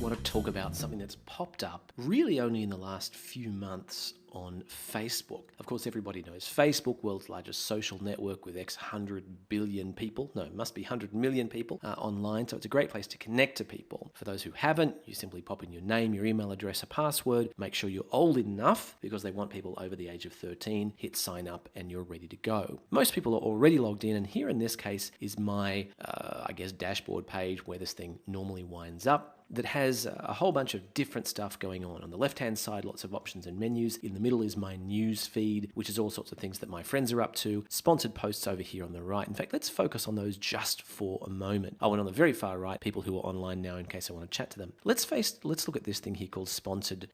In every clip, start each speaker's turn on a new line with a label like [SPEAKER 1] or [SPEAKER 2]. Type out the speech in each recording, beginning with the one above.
[SPEAKER 1] want to talk about something that's popped up really only in the last few months on Facebook. Of course, everybody knows Facebook, world's largest social network with X 100 billion people. No, it must be 100 million people online. So it's a great place to connect to people. For those who haven't, you simply pop in your name, your email address, a password. Make sure you're old enough because they want people over the age of 13. Hit sign up and you're ready to go. Most people are already logged in, and here in this case is my, dashboard page where this thing normally winds up, that has a whole bunch of different stuff going on. On the left-hand side, lots of options and menus. In the middle is my news feed, which is all sorts of things that my friends are up to. Sponsored posts over here on the right. In fact, let's focus on those just for a moment. Oh, and on the very far right, people who are online now in case I want to chat to them. Let's look at this thing here called sponsored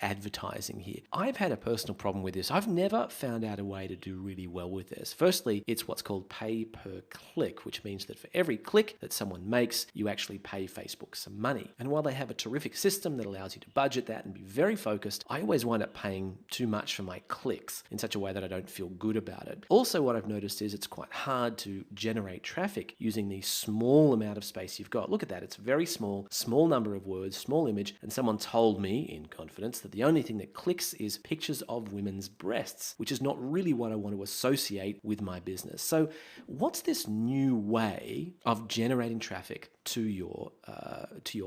[SPEAKER 1] advertising here. I've had a personal problem with this. I've never found out a way to do really well with this. Firstly, it's what's called pay per click, which means that for every click that someone makes, you actually pay Facebook some money. And while they have a terrific system that allows you to budget that and be very focused, I always wind up paying too much for my clicks in such a way that I don't feel good about it. Also, what I've noticed is it's quite hard to generate traffic using the small amount of space you've got. Look at that. It's very small number of words, small image, and someone told me in confidence that the only thing that clicks is pictures of women's breasts, which is not really what I want to associate with my business. So what's this new way of generating traffic to your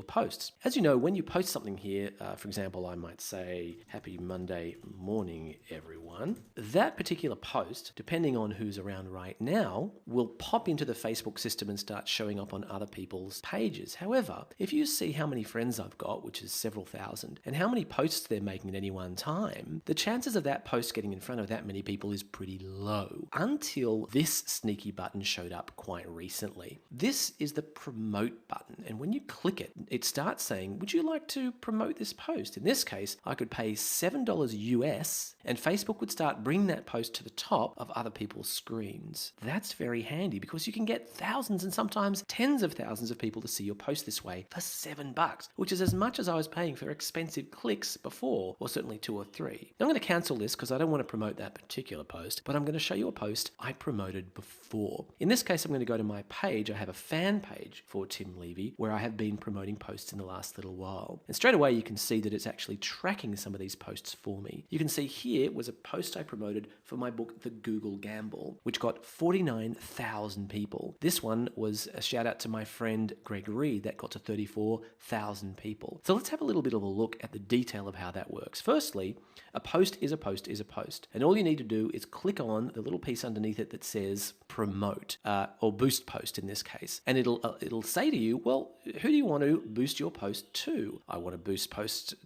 [SPEAKER 1] posts? As you know, when you post something here, for example, I might say, "Happy Monday morning, everyone." That particular post, depending on who's around right now, will pop into the Facebook system and start showing up on other people's pages. However, if you see how many friends I've got, which is several thousand, and how many posts they're making at any one time, the chances of that post getting in front of that many people is pretty low, until this sneaky button showed up quite recently. This is the promote button, and when you click it, it starts saying, "Would you like to promote this post?" In this case, I could pay $7 US, and Facebook would start bringing that post to the top of other people's screens. That's very handy because you can get thousands and sometimes tens of thousands of people to see your post this way for $7, which is as much as I was paying for expensive clicks before, or certainly 2 or 3. Now I'm going to cancel this because I don't want to promote that particular post, but I'm going to show you a post I promoted before. In this case, I'm going to go to my page. I have a fan page for Tim Levy where I have been promoting posts in the last little while. And straight away, you can see that it's actually tracking some of these posts for me. You can see here was a post I promoted for my book, The Google Gamble, which got 49,000 people. This one was a shout out to my friend Greg Reed that got to 34,000 people. So let's have a little bit of a look at the detail of how that works. Firstly, a post is a post is a post. And all you need to do is click on the little piece underneath it that says promote or boost post in this case. And it'll say to you, well, who do you want to boost your post to? I want to boost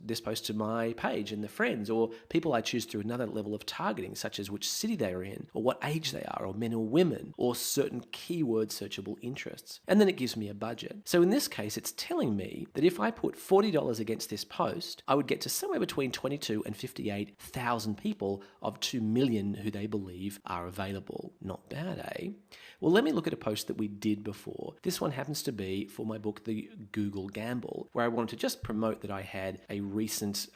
[SPEAKER 1] this post to my page and the friends, or people I choose through another level of targeting, such as which city they're in, or what age they are, or men or women, or certain keyword searchable interests. And then it gives me a budget. So in this case, it's telling me that if I put $40 against this post, I would get to somewhere between 22 and 58,000 people of 2 million who they believe are available. Not bad, eh? Well, let me look at a post that we did before. This one happens to be for my book, The Google Gamble, where I wanted to just promote that I had a recent,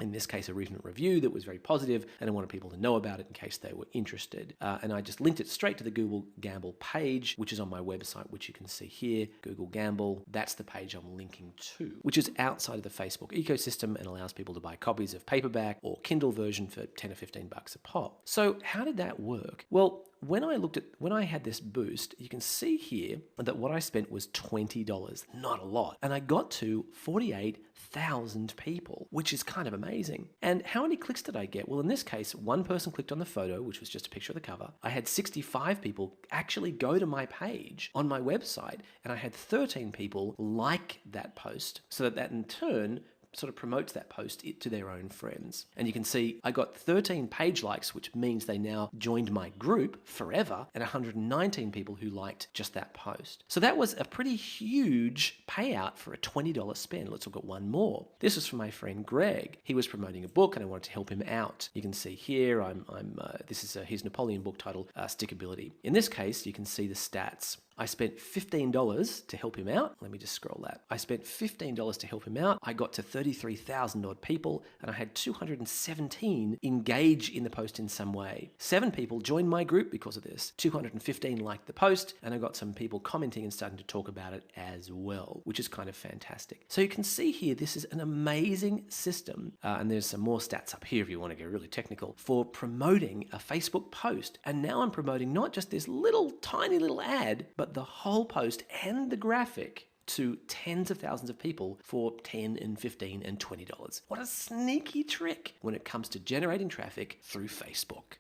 [SPEAKER 1] in this case, a recent review that was very positive, and I wanted people to know about it in case they were interested. And I just linked it straight to the Google Gamble page, which is on my website, which you can see here, Google Gamble. That's the page I'm linking to, which is outside of the Facebook ecosystem and allows people to buy copies of paperback or Kindle version for 10 or 15 bucks a pop. So how did that work? Well, when I had this boost, you can see here that what I spent was $20, not a lot. And I got to 48,000 people, which is kind of amazing. And how many clicks did I get? Well, in this case, one person clicked on the photo, which was just a picture of the cover. I had 65 people actually go to my page on my website, and I had 13 people like that post, so that in turn sort of promotes that post to their own friends. And you can see I got 13 page likes, which means they now joined my group forever, and 119 people who liked just that post. So that was a pretty huge payout for a $20 spend. Let's look at one more. This was from my friend Greg. He was promoting a book and I wanted to help him out. You can see here, this is his Napoleon book titled Stickability. In this case, you can see the stats. I spent $15 to help him out. Let me just scroll that. I spent $15 to help him out. I got to 33,000 odd people, and I had 217 engage in the post in some way. 7 people joined my group because of this. 215 liked the post, and I got some people commenting and starting to talk about it as well, which is kind of fantastic. So you can see here, this is an amazing system, and there's some more stats up here if you want to get really technical, for promoting a Facebook post. And now I'm promoting not just this little tiny little ad, but the whole post and the graphic to tens of thousands of people for $10 and $15 and $20. What a sneaky trick when it comes to generating traffic through Facebook.